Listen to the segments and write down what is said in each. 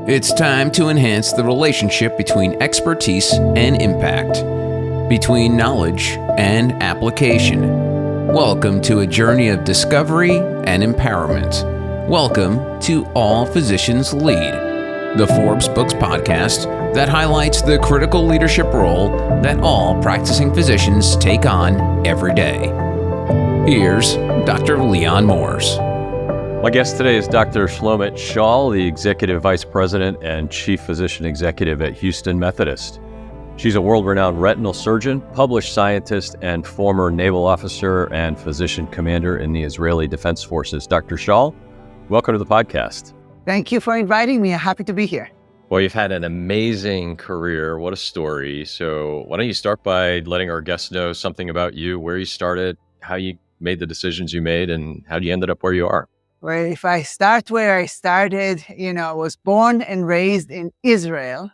It's time to enhance the relationship between expertise and impact, between knowledge and application. Welcome to a journey of discovery and empowerment. Welcome to All Physicians Lead, the Forbes Books podcast that highlights the critical leadership role that all practicing physicians take on every day. Here's Dr. Leon Morse. My guest today is Dr. Shlomit Schaal, the Executive Vice President and Chief Physician Executive at Houston Methodist. She's a world-renowned retinal surgeon, published scientist, and former naval officer and physician commander in the Israeli Defense Forces. Dr. Schaal, welcome to the podcast. Thank you for inviting me. I'm happy to be here. Well, you've had an amazing career. What a story. So why don't you start by letting our guests know something about you, where you started, how you made the decisions you made, and how you ended up where you are. Well, if I start where I started, I was born and raised in Israel,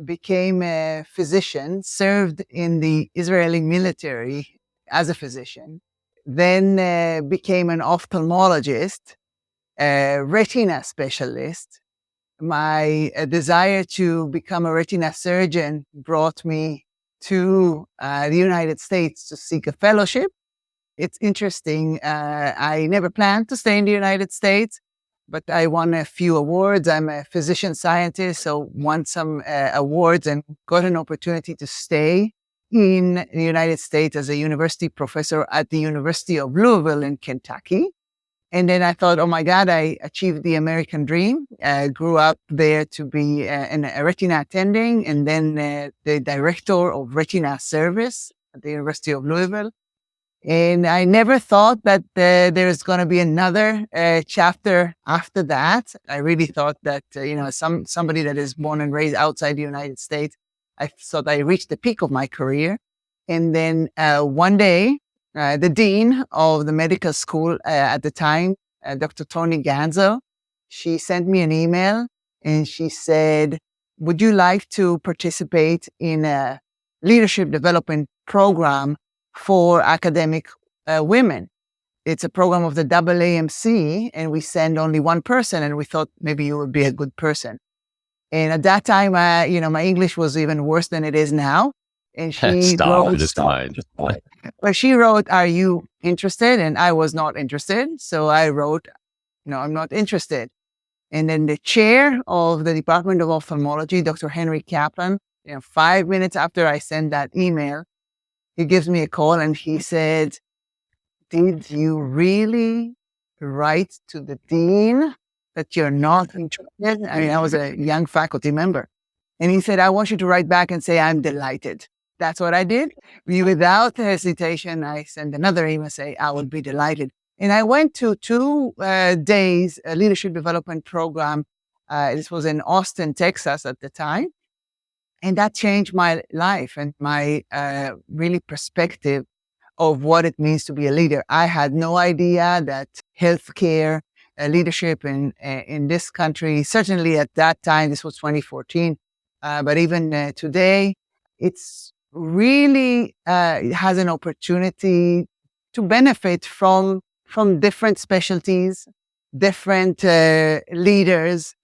became a physician, served in the Israeli military as a physician, then became an ophthalmologist, a retina specialist. My desire to become a retina surgeon brought me to the United States to seek a fellowship. It's interesting. I never planned to stay in the United States, but I won a few awards. I'm a physician scientist, so won some awards and got an opportunity to stay in the United States as a university professor at the University of Louisville in Kentucky. And then I thought, oh my God, I achieved the American dream. Grew up there to be a retina attending and then the director of retina service at the University of Louisville. And I never thought that there's going to be another chapter after that. I really thought that, somebody that is born and raised outside the United States, I thought I reached the peak of my career. And then one day, the dean of the medical school at the time, Dr. Tony Ganzo, she sent me an email and she said, would you like to participate in a leadership development program for academic women? It's a program of the AAMC, and we send only one person, and we thought maybe you would be a good person. And at that time, my English was even worse than it is now. And she she wrote, are you interested? And I was not interested. So I wrote, no, I'm not interested. And then the chair of the Department of Ophthalmology, Dr. Henry Kaplan, 5 minutes after I sent that email, he gives me a call and he said, did you really write to the dean that you're not interested? I was a young faculty member. And he said, I want you to write back and say, I'm delighted. That's what I did. Without hesitation, I sent another email say, I would be delighted. And I went to 2 days, a leadership development program. This was in Austin, Texas at the time. And that changed my life and my really perspective of what it means to be a leader. I had no idea that healthcare leadership in this country, certainly at that time, this was 2014, but even today, it's really has an opportunity to benefit from different specialties, different leaders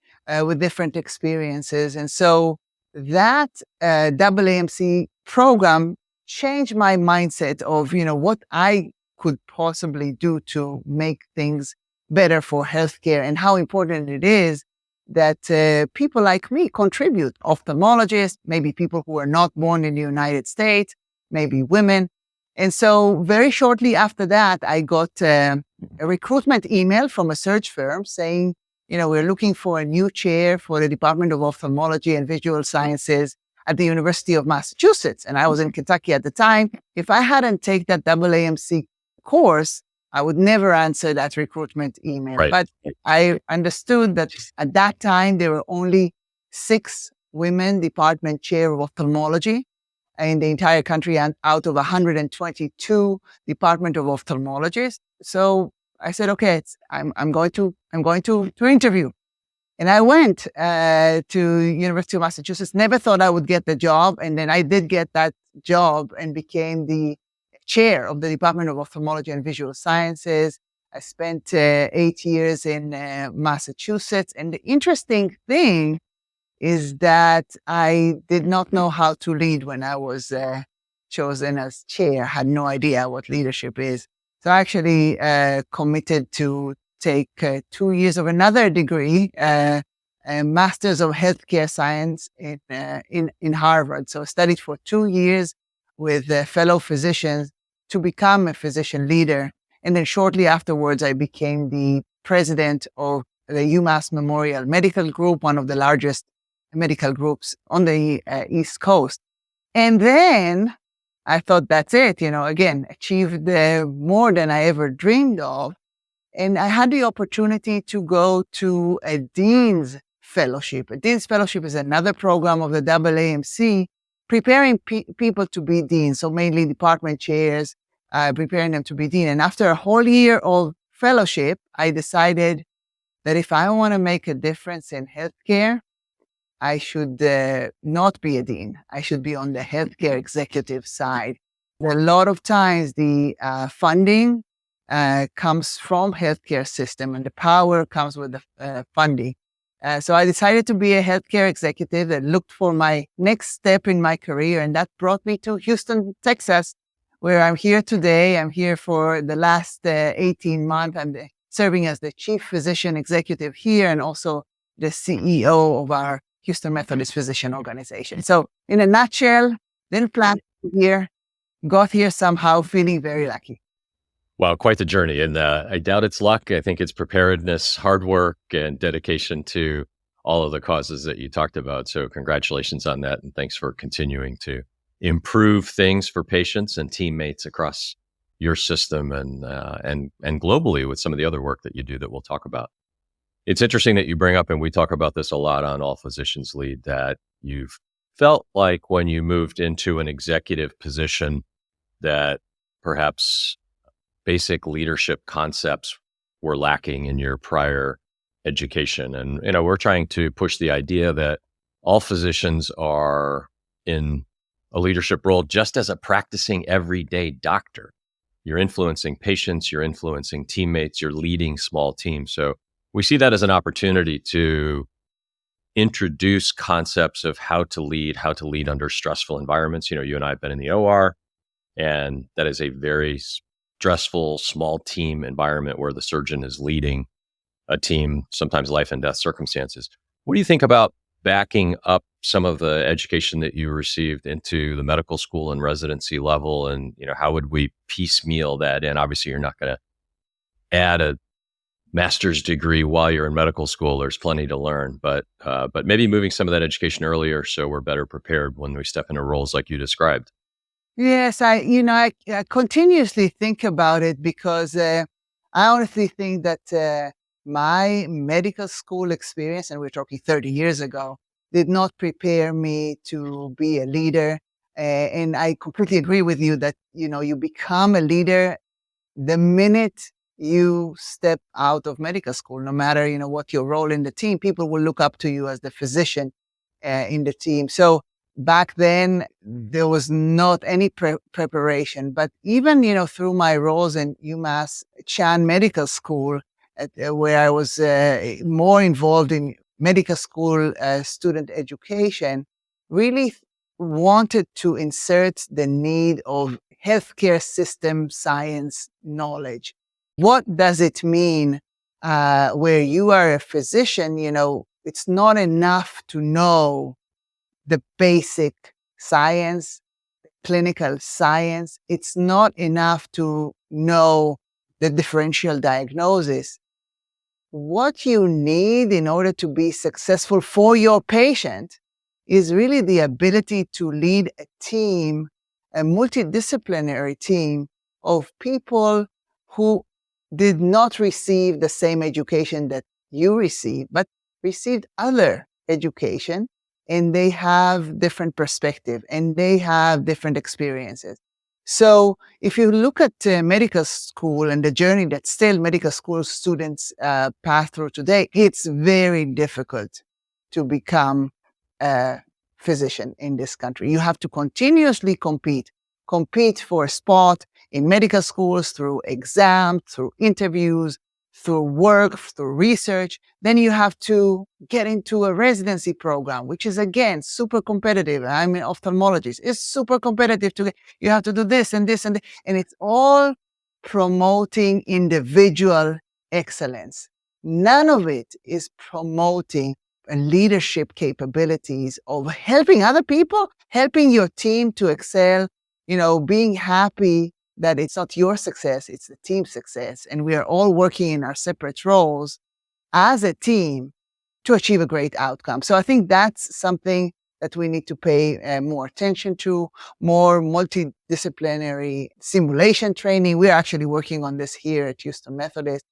with different experiences. And so that AAMC program changed my mindset of, what I could possibly do to make things better for healthcare and how important it is that people like me contribute, ophthalmologists, maybe people who are not born in the United States, maybe women. And so very shortly after that, I got a recruitment email from a search firm saying, we're looking for a new chair for the Department of Ophthalmology and Visual Sciences at the University of Massachusetts. And I was in Kentucky at the time. If I hadn't taken that AAMC course, I would never answer that recruitment email. Right. But I understood that at that time, there were only 6 women department chair of ophthalmology in the entire country and out of 122 Department of Ophthalmologists. So I said, okay, I'm going to interview. And I went to University of Massachusetts, never thought I would get the job. And then I did get that job and became the chair of the Department of Ophthalmology and Visual Sciences. I spent 8 years in Massachusetts. And the interesting thing is that I did not know how to lead when I was chosen as chair. I had no idea what leadership is. So I actually committed to take 2 years of another degree, a Master's of Healthcare Science in Harvard. So I studied for 2 years with fellow physicians to become a physician leader. And then shortly afterwards, I became the president of the UMass Memorial Medical Group, one of the largest medical groups on the East Coast. And then I thought, that's it, again, achieved more than I ever dreamed of. And I had the opportunity to go to a Dean's Fellowship. A Dean's Fellowship is another program of the AAMC, preparing people to be deans, so mainly department chairs, preparing them to be dean. And after a whole year of fellowship, I decided that if I want to make a difference in healthcare, I should not be a dean. I should be on the healthcare executive side. A lot of times the funding comes from healthcare system, and the power comes with the funding. So I decided to be a healthcare executive and looked for my next step in my career. And that brought me to Houston, Texas, where I'm here today. I'm here for the last 18 months. I'm serving as the chief physician executive here and also the CEO of our Houston Methodist Physician Organization. So in a nutshell, didn't plan here, got here somehow, feeling very lucky. Wow, quite the journey. And I doubt it's luck. I think it's preparedness, hard work, and dedication to all of the causes that you talked about. So congratulations on that. And thanks for continuing to improve things for patients and teammates across your system and globally with some of the other work that you do that we'll talk about. It's interesting that you bring up, and we talk about this a lot on All Physicians Lead, that you've felt like when you moved into an executive position that perhaps basic leadership concepts were lacking in your prior education. And, we're trying to push the idea that all physicians are in a leadership role just as a practicing everyday doctor. You're influencing patients, you're influencing teammates, you're leading small teams. So we see that as an opportunity to introduce concepts of how to lead under stressful environments. You and I have been in the OR, and that is a very stressful, small team environment where the surgeon is leading a team, sometimes life and death circumstances. What do you think about backing up some of the education that you received into the medical school and residency level? And, how would we piecemeal that in? Obviously, you're not going to add a master's degree while you're in medical school. There's plenty to learn, but maybe moving some of that education earlier so we're better prepared when we step into roles like you described. Yes, I continuously think about it because I honestly think that my medical school experience, and we're talking 30 years ago, did not prepare me to be a leader. And I completely agree with you that, you become a leader the minute you step out of medical school. No matter, what your role in the team, people will look up to you as the physician in the team. So back then, there was not any preparation. But even, through my roles in UMass Chan Medical School, where I was more involved in medical school student education, really wanted to insert the need of healthcare system science knowledge. What does it mean where you are a physician? It's not enough to know the basic science, clinical science. It's not enough to know the differential diagnosis. What you need in order to be successful for your patient is really the ability to lead a team, a multidisciplinary team of people who did not receive the same education that you received, but received other education, and they have different perspective and they have different experiences. So if you look at medical school and the journey that still medical school students pass through today, it's very difficult to become a physician in this country. You have to continuously compete for a spot in medical schools through exams, through interviews, through work, through research. Then you have to get into a residency program, which is, again, super competitive. I'm an ophthalmologist. It's super competitive you have to do this and this and this. And it's all promoting individual excellence. None of it is promoting leadership capabilities of helping other people, helping your team to excel, being happy that it's not your success, it's the team's success. And we are all working in our separate roles as a team to achieve a great outcome. So I think that's something that we need to pay more attention to, more multidisciplinary simulation training. We're actually working on this here at Houston Methodist.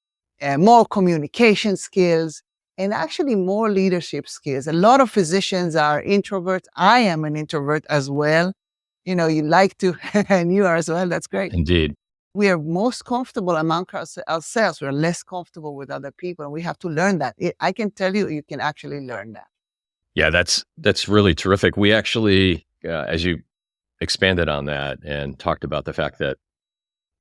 More communication skills, and actually more leadership skills. A lot of physicians are introverts. I am an introvert as well. You like to, and you are as well. That's great. Indeed. We are most comfortable among ourselves. We're less comfortable with other people, and we have to learn that. I can tell you can actually learn that. Yeah, that's really terrific. We actually, as you expanded on that and talked about the fact that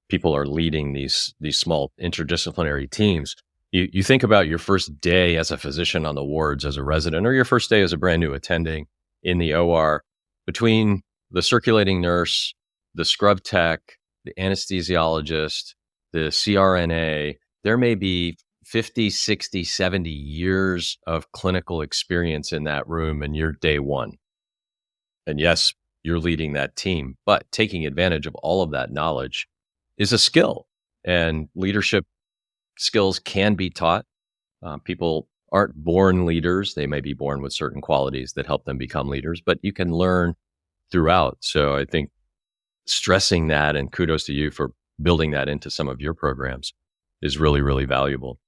people are leading these small interdisciplinary teams, you think about your first day as a physician on the wards as a resident, or your first day as a brand new attending in the OR, between the circulating nurse, the scrub tech, the anesthesiologist, the CRNA, there may be 50, 60, 70 years of clinical experience in that room, and you're day one. And yes, you're leading that team, but taking advantage of all of that knowledge is a skill, and leadership skills can be taught. People aren't born leaders. They may be born with certain qualities that help them become leaders, but you can learn throughout. So I think stressing that, and kudos to you for building that into some of your programs, is really, really valuable.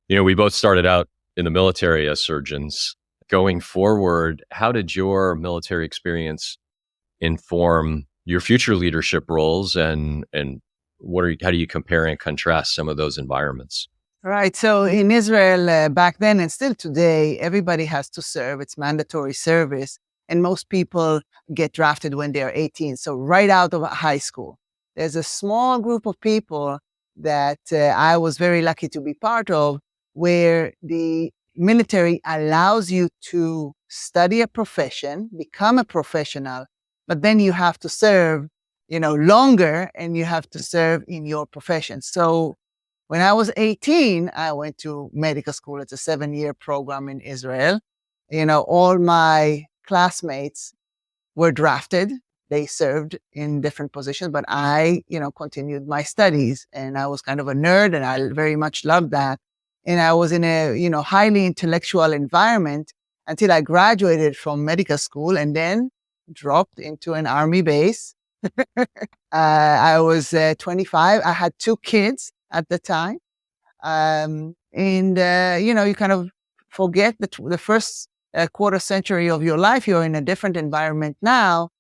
We both started out in the military as surgeons. Going forward, how did your military experience inform your future leadership roles, and how do you compare and contrast some of those environments? Right. So in Israel back then, and still today, everybody has to serve. It's mandatory service. And most people get drafted when they're 18. So right out of high school, there's a small group of people that I was very lucky to be part of, where the military allows you to study a profession, become a professional, but then you have to serve, longer, and you have to serve in your profession. So when I was 18, I went to medical school. It's a 7-year program in Israel. All my classmates were drafted. They served in different positions, but I, continued my studies, and I was kind of a nerd, and I very much loved that. And I was in a, highly intellectual environment until I graduated from medical school and then dropped into an army base. I was 25. I had 2 kids at the time. You kind of forget the first quarter century of your life. You're in a different environment now.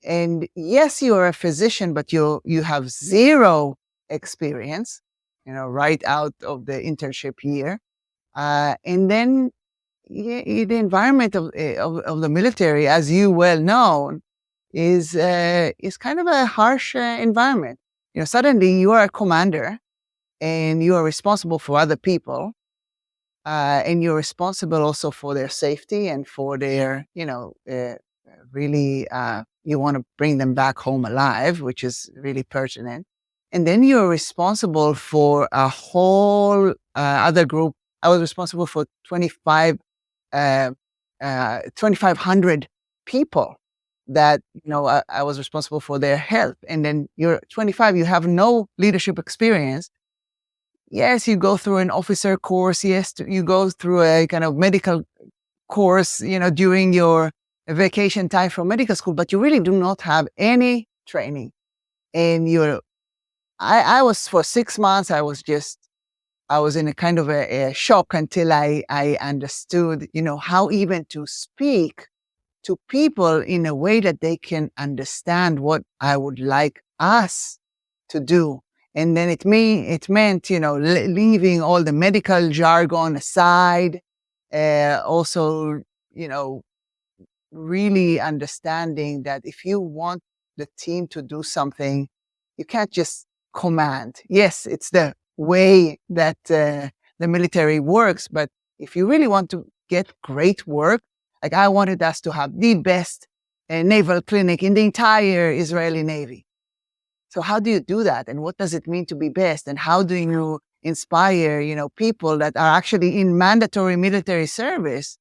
And yes, you're a physician, but you have zero experience, right out of the internship year. And then the environment of the military, as you well know, is kind of a harsh environment. Suddenly you are a commander, and you are responsible for other people, and you're responsible also for their safety and for their, really, you want to bring them back home alive, which is really pertinent. And then you're responsible for a whole other group. I was responsible for 2,500 people that, I was responsible for their health. And then you're 25, you have no leadership experience. Yes, you go through an officer course. Yes, you go through a kind of medical course, during your vacation time from medical school, but you really do not have any training. And I was, for 6 months, I was in a kind of a shock until I understood, how even to speak to people in a way that they can understand what I would like us to do. And then it meant, leaving all the medical jargon aside, also, really understanding that if you want the team to do something, you can't just command. Yes, it's the way that the military works. But if you really want to get great work, like I wanted us to have the best naval clinic in the entire Israeli Navy. So how do you do that? And what does it mean to be best? And how do you inspire, people that are actually in mandatory military service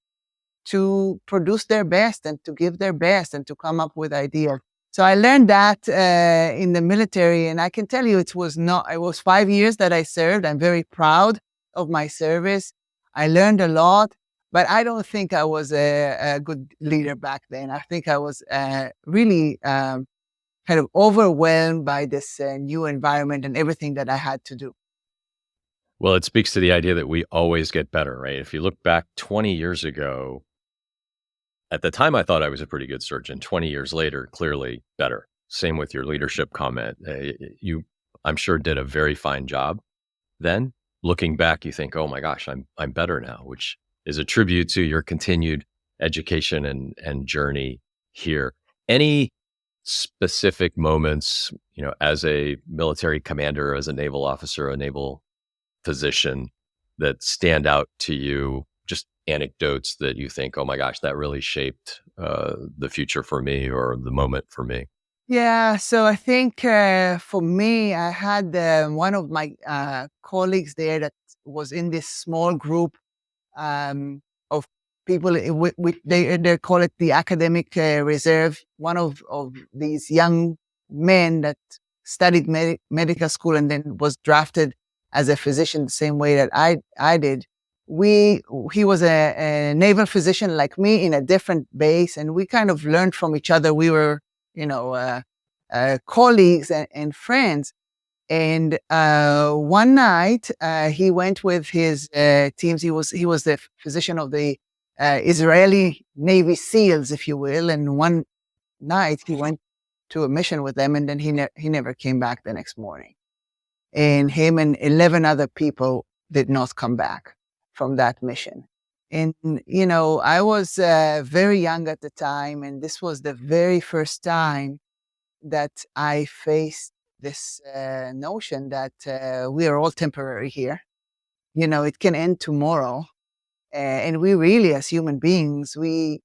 to produce their best and to give their best and to come up with ideas? So I learned that in the military, and I can tell you it was 5 years that I served. I'm very proud of my service. I learned a lot, but I don't think I was a good leader back then. I think I was really kind of overwhelmed by this new environment and everything that I had to do. Well, it speaks to the idea that we always get better, right? If you look back 20 years ago, at the time, I thought I was a pretty good surgeon. 20 years later, clearly better. Same with your leadership comment. You, I'm sure, did a very fine job then. Looking back, you think, oh my gosh, I'm better now, which is a tribute to your continued education and journey here. Any specific moments, as a military commander, as a naval officer, a naval physician, that stand out to you? Just anecdotes that you think, oh my gosh, that really shaped the future for me or the moment for me? Yeah, so I think for me, I had one of my colleagues there that was in this small group of people. They call it the academic reserve. One of these young men that studied medical school and then was drafted as a physician the same way that I did. He was a naval physician like me in a different base, and we kind of learned from each other. We were, colleagues and friends. And one night, he went with his teams. He was the physician of the Israeli Navy SEALs, if you will. And one night, he went to a mission with them, and then he never came back the next morning. And him and 11 other people did not come back from that mission. And, I was very young at the time, and this was the very first time that I faced this notion that we are all temporary here. It can end tomorrow. And we really, as human beings, we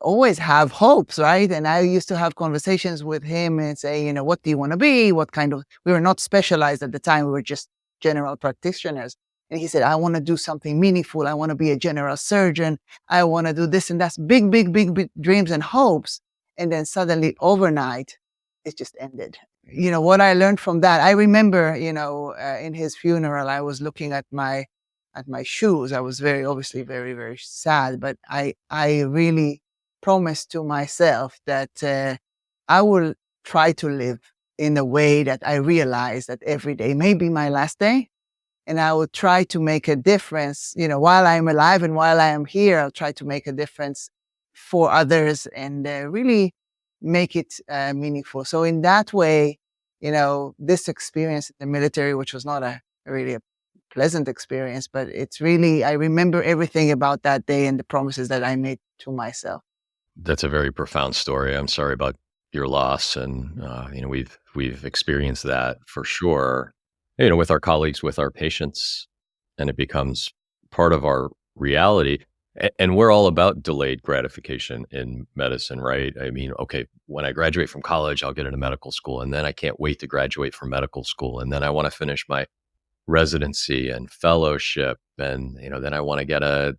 always have hopes, right? And I used to have conversations with him and say, what do you want to be? We were not specialized at the time. We were just general practitioners. And he said, I want to do something meaningful. I want to be a general surgeon. I want to do this and that's big, big, big, big dreams and hopes. And then suddenly overnight, it just ended. What I learned from that, I remember, in his funeral, I was looking at my shoes. I was obviously very, very sad, but I really promised to myself that I will try to live in a way that I realize that every day may be my last day. And I will try to make a difference, while I'm alive and while I am here, I'll try to make a difference for others and really make it meaningful. So in that way, this experience in the military, which was not really a pleasant experience, but it's really, I remember everything about that day and the promises that I made to myself. That's a very profound story. I'm sorry about your loss. And, we've experienced that for sure, with our colleagues, with our patients, and it becomes part of our reality. And we're all about delayed gratification in medicine, right? I mean, okay, when I graduate from college, I'll get into medical school, and then I can't wait to graduate from medical school. And then I want to finish my residency and fellowship. And, then I want to get a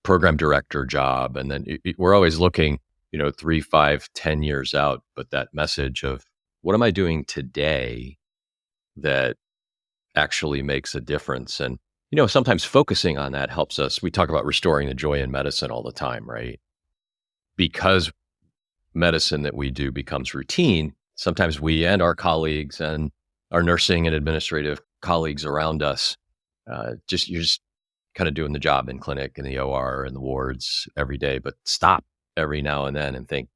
program director job. And then we're always looking, 3, 5, 10 years out. But that message of what am I doing today that actually makes a difference? And, sometimes focusing on that helps us. We talk about restoring the joy in medicine all the time, right? Because medicine that we do becomes routine, sometimes we and our colleagues and our nursing and administrative colleagues around us, you're just kind of doing the job in clinic, in the OR, in the wards every day, but stop every now and then and think,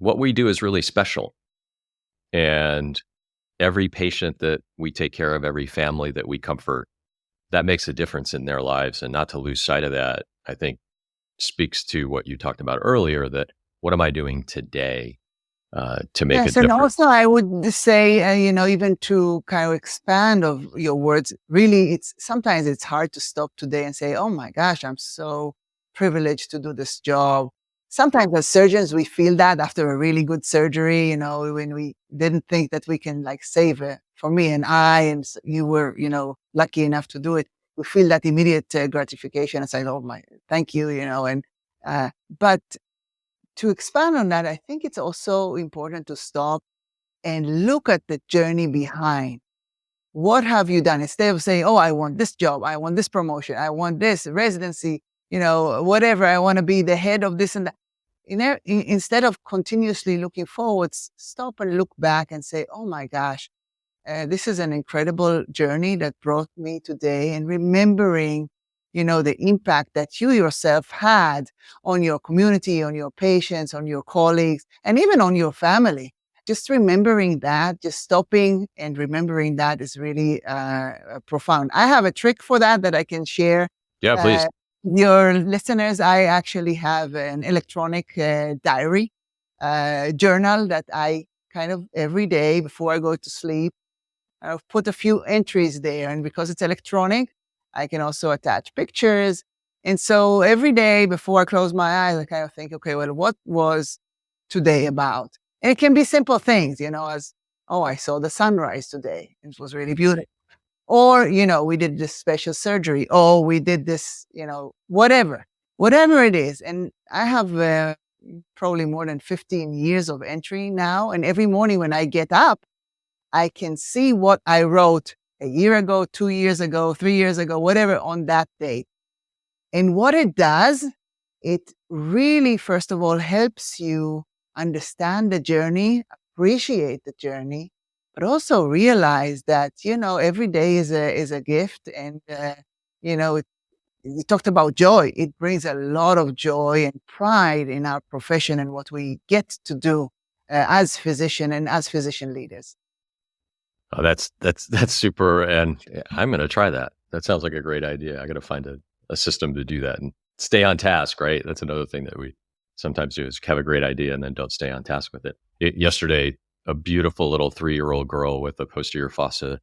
what we do is really special. And every patient that we take care of, every family that we comfort, that makes a difference in their lives. And not to lose sight of that, I think speaks to what you talked about earlier, that what am I doing today to make a Yes, and difference. also I would say, even to kind of expand of your words, really, sometimes it's hard to stop today and say, "Oh my gosh, I'm so privileged to do this job." Sometimes as surgeons, we feel that after a really good surgery, when we didn't think that we can like save it. For me and you were, lucky enough to do it. We feel that immediate gratification. It's like, "Oh my, thank you," but to expand on that, I think it's also important to stop and look at the journey behind. What have you done? Instead of saying, "Oh, I want this job, I want this promotion, I want this residency, whatever, I want to be the head of this and that." Instead of continuously looking forwards, stop and look back and say, "Oh my gosh, this is an incredible journey that brought me today," and remembering, the impact that you yourself had on your community, on your patients, on your colleagues, and even on your family. Just remembering that, just stopping and remembering that is really profound. I have a trick for that I can share. Yeah, please. Uh, your listeners, I actually have an electronic diary journal that I kind of every day before I go to sleep, I've put a few entries there. And because it's electronic, I can also attach pictures. And so every day before I close my eyes, I kind of think, okay, well, what was today about? And it can be simple things, as, oh, I saw the sunrise today. It was really beautiful. Or, we did this special surgery. Oh, we did this, whatever it is. And I have probably more than 15 years of entry now. And every morning when I get up, I can see what I wrote a year ago, 2 years ago, 3 years ago, whatever on that date. And what it does, it really, first of all, helps you understand the journey, appreciate the journey, but also realize that, every day is a gift. And, you talked about joy. It brings a lot of joy and pride in our profession and what we get to do as physician and as physician leaders. Oh, that's super, and I'm going to try that. That sounds like a great idea. I got to find a system to do that and stay on task. Right, that's another thing that we sometimes do is have a great idea and then don't stay on task with it. Yesterday, a beautiful little 3-year-old girl with a posterior fossa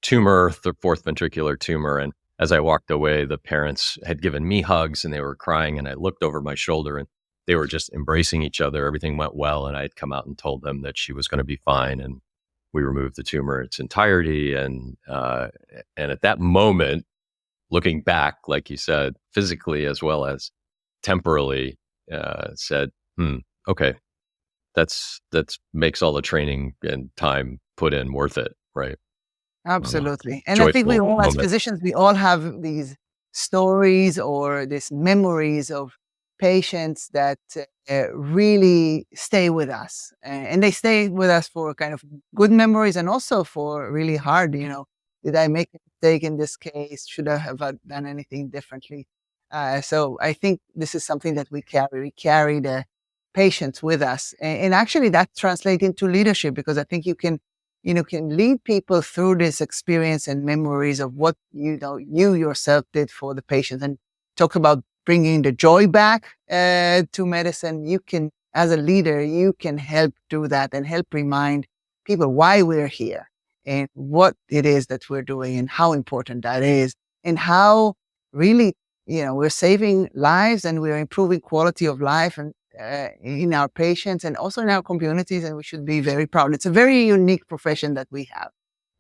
tumor, the fourth ventricular tumor, and as I walked away, the parents had given me hugs and they were crying, and I looked over my shoulder and they were just embracing each other. Everything went well, and I had come out and told them that she was going to be fine, and we removed the tumor in its entirety. And at that moment, looking back, like you said, physically as well as temporally, said, okay, that's makes all the training and time put in worth it, right? Absolutely. And I think we Joyful all, as moment. physicians, we all have these stories or these memories of patients that really stay with us. And they stay with us for kind of good memories and also for really hard, did I make a mistake in this case? Should I have done anything differently? So I think this is something that we carry. We carry the patients with us. And actually that translates into leadership, because I think you can lead people through this experience and memories of what, you yourself did for the patient, and talk about bringing the joy back to medicine. You can, as a leader, you can help do that and help remind people why we're here and what it is that we're doing and how important that is, and how really, we're saving lives and we're improving quality of life and in our patients and also in our communities, and we should be very proud. It's a very unique profession that we have.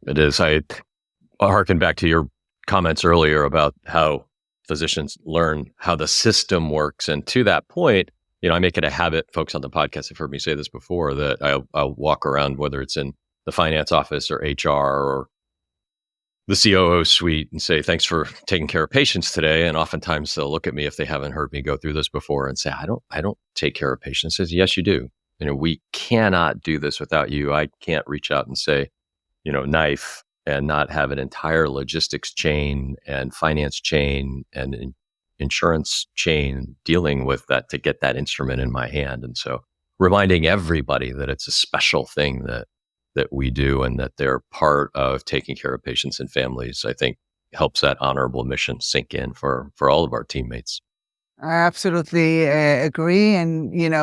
It is. I harken back to your comments earlier about how physicians learn how the system works. And to that point, I make it a habit, folks on the podcast have heard me say this before, that I'll walk around, whether it's in the finance office or HR or the COO suite, and say, thanks for taking care of patients today. And oftentimes they'll look at me if they haven't heard me go through this before and say, I don't take care of patients. I says, yes, you do. We cannot do this without you. I can't reach out and say, knife, and not have an entire logistics chain and finance chain and insurance chain dealing with that to get that instrument in my hand. And so reminding everybody that it's a special thing that we do and that they're part of taking care of patients and families, I think helps that honorable mission sink in for all of our teammates. I absolutely agree. And,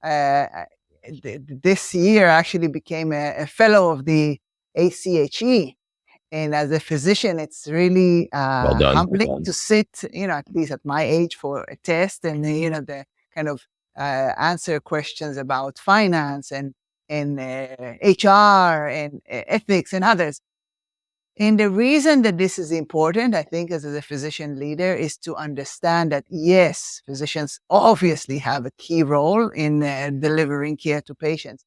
uh, this year actually became a fellow of the ACHE. And as a physician, it's really Well done. humbling to sit, at least at my age, for a test and, the kind of answer questions about finance and HR and ethics and others. And the reason that this is important, I think, as a physician leader, is to understand that, yes, physicians obviously have a key role in delivering care to patients,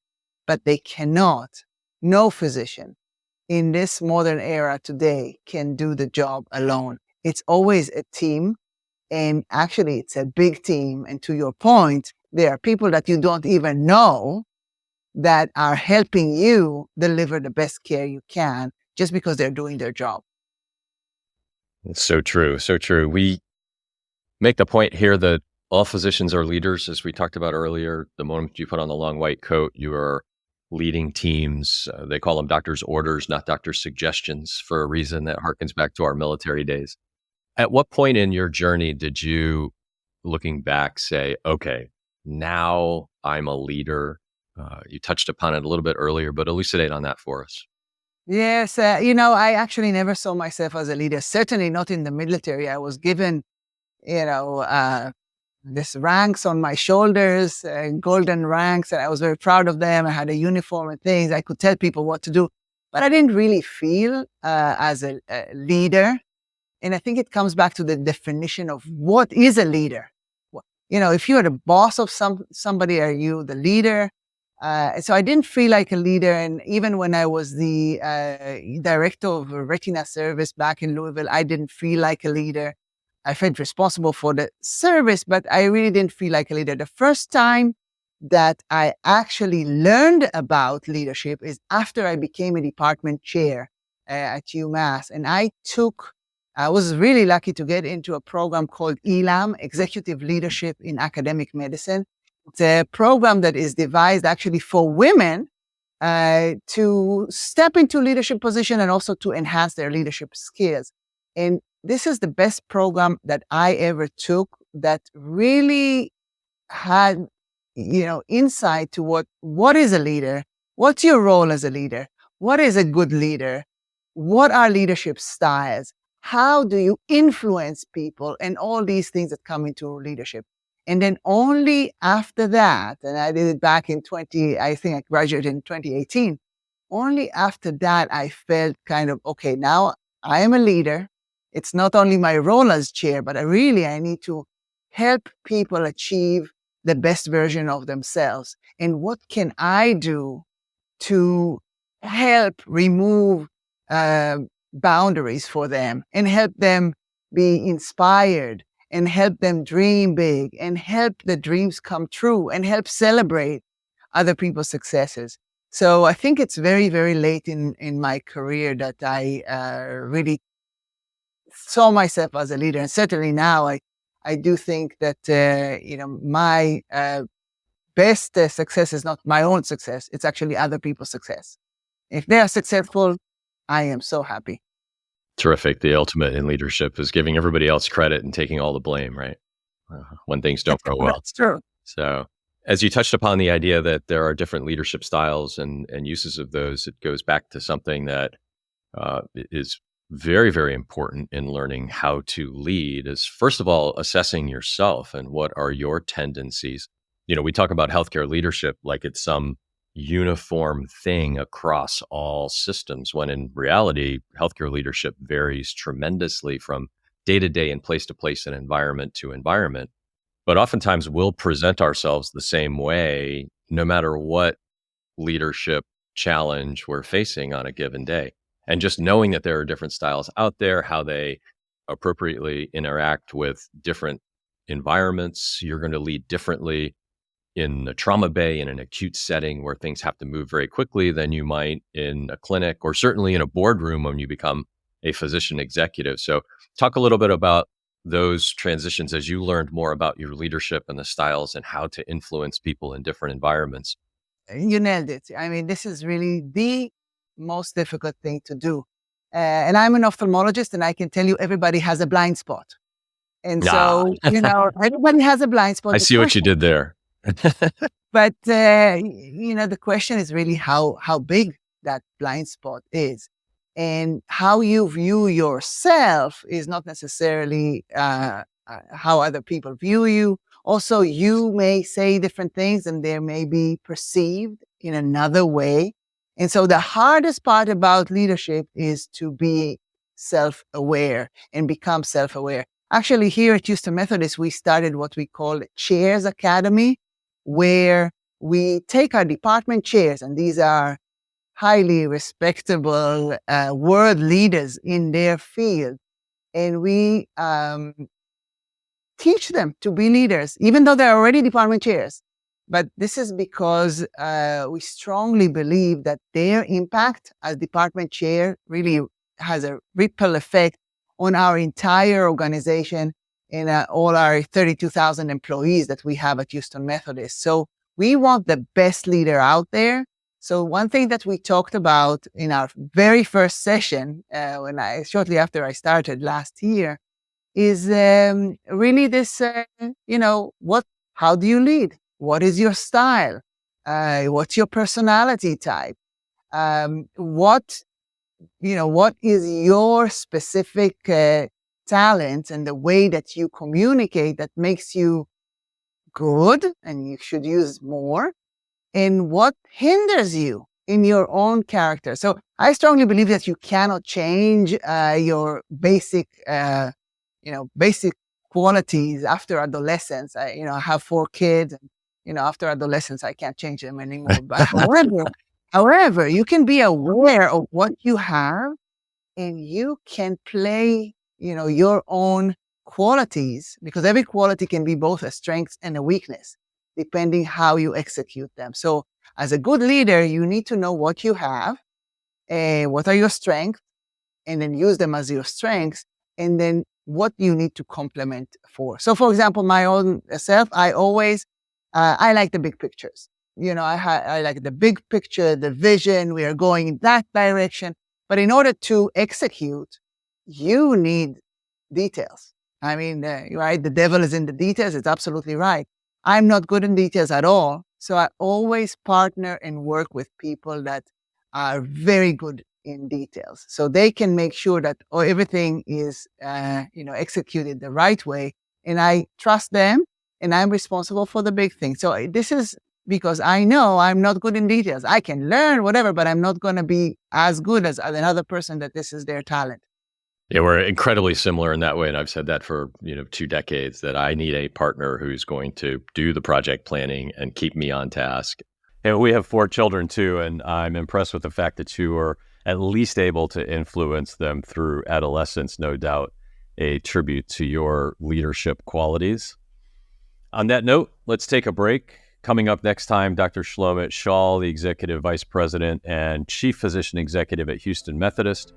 but they cannot, no physician in this modern era today can do the job alone. It's always a team, and actually it's a big team. And to your point, there are people that you don't even know that are helping you deliver the best care you can just because they're doing their job. It's so true. So true. We make the point here that all physicians are leaders. As we talked about earlier, the moment you put on the long white coat, you are leading teams. They call them doctor's orders, not doctor's suggestions, for a reason that harkens back to our military days. At what point in your journey did you, looking back, say, okay, now I'm a leader? You touched upon it a little bit earlier, but elucidate on that for us. Yes, I actually never saw myself as a leader, certainly not in the military. I was given, this ranks on my shoulders, golden ranks, and I was very proud of them. I had a uniform and things. I could tell people what to do, but I didn't really feel as a leader. And I think it comes back to the definition of what is a leader. If you're the boss of somebody, are you the leader? So I didn't feel like a leader. And even when I was the director of a retina service back in Louisville, I didn't feel like a leader. I felt responsible for the service, but I really didn't feel like a leader. The first time that I actually learned about leadership is after I became a department chair at UMass. And I was really lucky to get into a program called ELAM, Executive Leadership in Academic Medicine. It's a program that is devised actually for women to step into leadership position and also to enhance their leadership skills. And this is the best program that I ever took that really had, insight to what is a leader, what's your role as a leader, what is a good leader, what are leadership styles, how do you influence people, and all these things that come into leadership. And then only after that, and I did it back in I think I graduated in 2018, only after that I felt kind of, okay, now I am a leader. It's not only my role as chair, but I need to help people achieve the best version of themselves. And what can I do to help remove boundaries for them and help them be inspired and help them dream big and help the dreams come true and help celebrate other people's successes. So I think it's very, very late in my career that I really saw myself as a leader. And certainly now I do think that, my best success is not my own success. It's actually other people's success. If they are successful, I am so happy. Terrific. The ultimate in leadership is giving everybody else credit and taking all the blame, right? When things don't go well. That's true. So as you touched upon the idea that there are different leadership styles and uses of those, it goes back to something that is very, very important in learning how to lead is, first of all, assessing yourself and what are your tendencies. We talk about healthcare leadership like it's some uniform thing across all systems, when in reality, healthcare leadership varies tremendously from day to day and place to place and environment to environment. But oftentimes we'll present ourselves the same way, no matter what leadership challenge we're facing on a given day. And just knowing that there are different styles out there, how they appropriately interact with different environments. You're going to lead differently in the trauma bay in an acute setting where things have to move very quickly than you might in a clinic, or certainly in a boardroom when you become a physician executive. So talk a little bit about those transitions as you learned more about your leadership and the styles and how to influence people in different environments. You nailed it. I mean, this is really the most difficult thing to do. And I'm an ophthalmologist, and I can tell you everybody has a blind spot. And so, everybody has a blind spot. I see what you did there. But, the question is really how big that blind spot is. And how you view yourself is not necessarily how other people view you. Also, you may say different things and they may be perceived in another way. And so the hardest part about leadership is to be self-aware and become self-aware. Actually, here at Houston Methodist, we started what we call Chairs Academy, where we take our department chairs, and these are highly respectable world leaders in their field, and we teach them to be leaders, even though they're already department chairs. But this is because we strongly believe that their impact as department chair really has a ripple effect on our entire organization and all our 32,000 employees that we have at Houston Methodist. So we want the best leader out there. So one thing that we talked about in our very first session, shortly after I started last year, is really this, how do you lead? What is your style? What's your personality type? What is your specific talent and the way that you communicate that makes you good and you should use more? And what hinders you in your own character? So I strongly believe that you cannot change your basic qualities after adolescence. I have 4 kids, and after adolescence, I can't change them anymore. But however, you can be aware of what you have, and you can play, your own qualities, because every quality can be both a strength and a weakness, depending how you execute them. So as a good leader, you need to know what you have, what are your strengths, and then use them as your strengths, and then what you need to complement for. So for example, my own self, I always, I like the big pictures. I like the big picture, the vision, we are going in that direction. But in order to execute, you need details. I mean, right? The devil is in the details. It's absolutely right. I'm not good in details at all. So I always partner and work with people that are very good in details. So they can make sure that everything is, executed the right way. And I trust them, and I'm responsible for the big thing. So this is because I know I'm not good in details. I can learn whatever, but I'm not going to be as good as another person that this is their talent. Yeah, we're incredibly similar in that way. And I've said that for 2 decades, that I need a partner who's going to do the project planning and keep me on task. And we have 4 children too, and I'm impressed with the fact that you are at least able to influence them through adolescence, no doubt a tribute to your leadership qualities. On that note, let's take a break. Coming up next time, Dr. Shlomit Schaal, the Executive Vice President and Chief Physician Executive at Houston Methodist,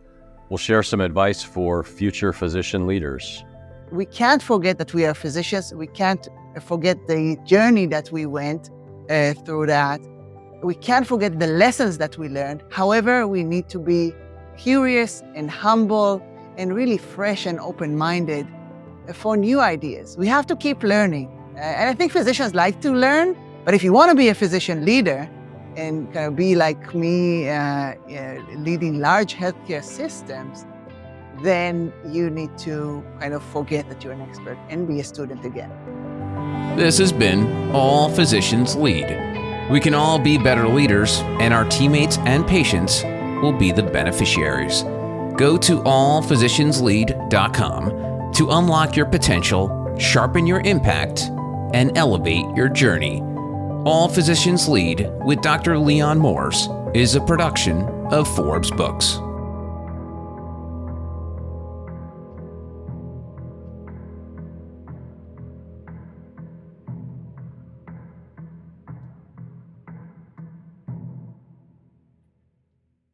will share some advice for future physician leaders. We can't forget that we are physicians. We can't forget the journey that we went through that. We can't forget the lessons that we learned. However, we need to be curious and humble and really fresh and open-minded for new ideas. We have to keep learning. And I think physicians like to learn, but if you want to be a physician leader and kind of be like me, leading large healthcare systems, then you need to kind of forget that you're an expert and be a student again. This has been All Physicians Lead. We can all be better leaders, and our teammates and patients will be the beneficiaries. Go to allphysicianslead.com to unlock your potential, sharpen your impact, and elevate your journey. All Physicians Lead with Dr. Leon Morse is a production of Forbes Books.